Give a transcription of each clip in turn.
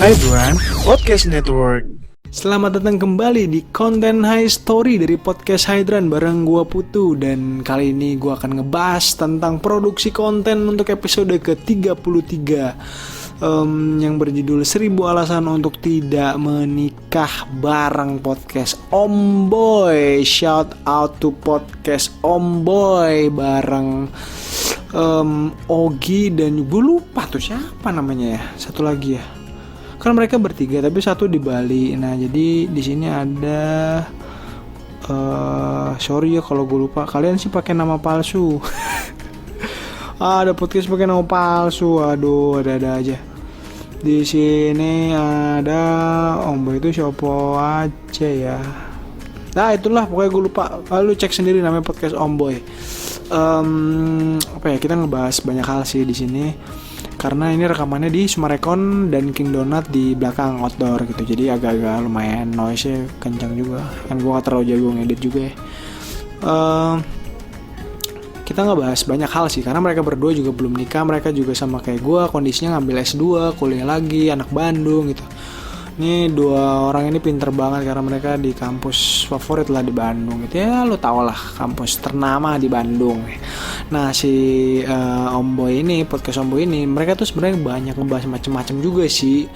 Hydran Podcast Network. Selamat datang kembali di konten High Story dari Podcast Hydran bareng gua Putu. Dan kali ini gua akan ngebahas tentang produksi konten untuk episode ke-33 yang berjudul 1000 Alasan untuk Tidak Menikah bareng Podcast Omboy. Shout out to Podcast Omboy bareng Ogi dan gue lupa tuh siapa namanya ya, satu lagi ya. Kan mereka bertiga tapi satu di Bali. Nah jadi di sini ada sorry ya kalau gue lupa. Kalian sih pakai nama palsu. Ada podcast pakai nama palsu. Aduh, ada aja. Di sini ada Omboy itu siapa aja ya. Nah itulah pokoknya gue lupa. Lu cek sendiri namanya Podcast Omboy. Kita ngebahas banyak hal sih di sini. Karena ini rekamannya di Sumarekon dan King Donut di belakang outdoor gitu. Jadi agak-agak lumayan noise-nya kencang juga. Kan gue gak terlalu jago ngedit juga ya. Kita ngebahas banyak hal sih. Karena mereka berdua juga belum nikah. Mereka juga sama kayak gue, kondisinya ngambil S2, kuliah lagi, anak Bandung gitu. Ini dua orang ini pinter banget karena mereka di kampus favorit lah di Bandung gitu ya, lo tau lah kampus ternama di Bandung. Nah si Omboy ini, podcast Omboy ini, mereka tuh sebenarnya banyak ngebahas macem-macem juga sih.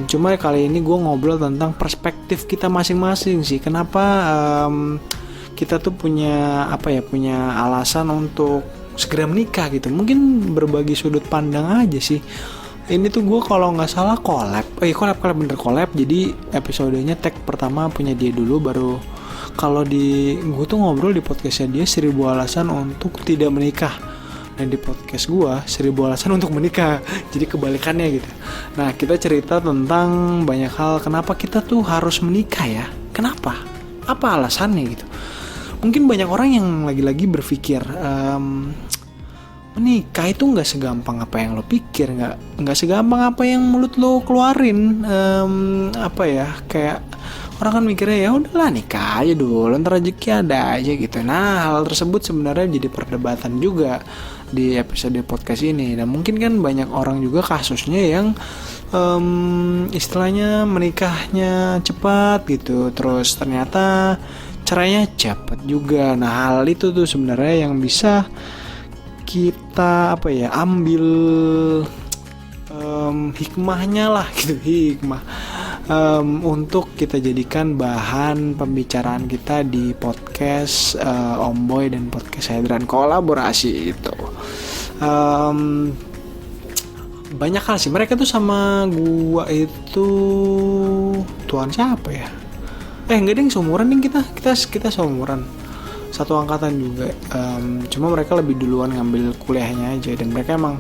Cuma kali ini gue ngobrol tentang perspektif kita masing-masing sih. Kenapa kita tuh punya punya alasan untuk segera menikah gitu. Mungkin berbagi sudut pandang aja sih. Ini tuh gue kalau nggak salah collab. Jadi episodenya tag pertama punya dia dulu, baru kalau di gue tuh ngobrol di podcastnya dia 1000 alasan untuk tidak menikah, dan di podcast gue 1000 alasan untuk menikah. Jadi kebalikannya gitu. Nah kita cerita tentang banyak hal, kenapa kita tuh harus menikah ya, kenapa, apa alasannya gitu. Mungkin banyak orang yang lagi-lagi berpikir menikah itu nggak segampang apa yang lo pikir, nggak segampang apa yang mulut lo keluarin. Kayak orang kan mikirnya ya udahlah nikah aja dulu, ntar rezeki ada aja gitu. Nah hal tersebut sebenarnya jadi perdebatan juga di episode podcast ini. Dan mungkin kan banyak orang juga kasusnya yang istilahnya menikahnya cepat gitu, terus ternyata caranya cepat juga. Nah hal itu tuh sebenarnya yang bisa kita ambil hikmahnya lah gitu, hikmah untuk kita jadikan bahan pembicaraan kita di podcast Omboy dan podcast Hydran kolaborasi itu. Banyak hal sih, mereka tuh sama gua itu tuan siapa ya? Enggak deh, seumuran nih kita seumuran. Satu angkatan juga, cuma mereka lebih duluan ngambil kuliahnya aja. Dan mereka emang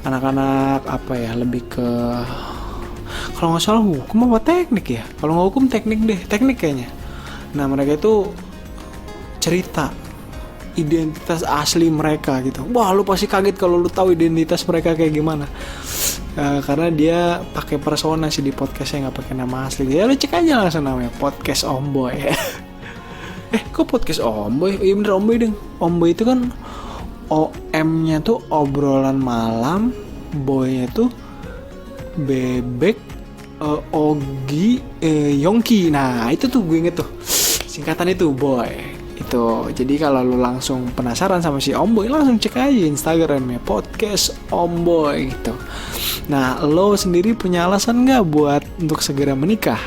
anak-anak lebih ke, kalau nggak salah hukum apa teknik ya, kalau nggak hukum teknik kayaknya. Nah mereka itu cerita identitas asli mereka gitu. Wah lu pasti kaget kalau lu tahu identitas mereka kayak gimana. Karena dia pakai persona sih di podcastnya, nggak pakai nama asli. Ya lu cek aja langsung namanya Podcast Omboy. Kok podcast Omboy? Iya bener Omboy deng. Omboy itu kan OM-nya tuh obrolan malam, boy-nya tuh bebek, Ogi, Yongki. Nah itu tuh gue inget tuh singkatan itu boy. Itu jadi kalau lu langsung penasaran sama si Omboy, langsung cek aja Instagramnya Podcast Omboy gitu. Nah lo sendiri punya alasan gak buat untuk segera menikah?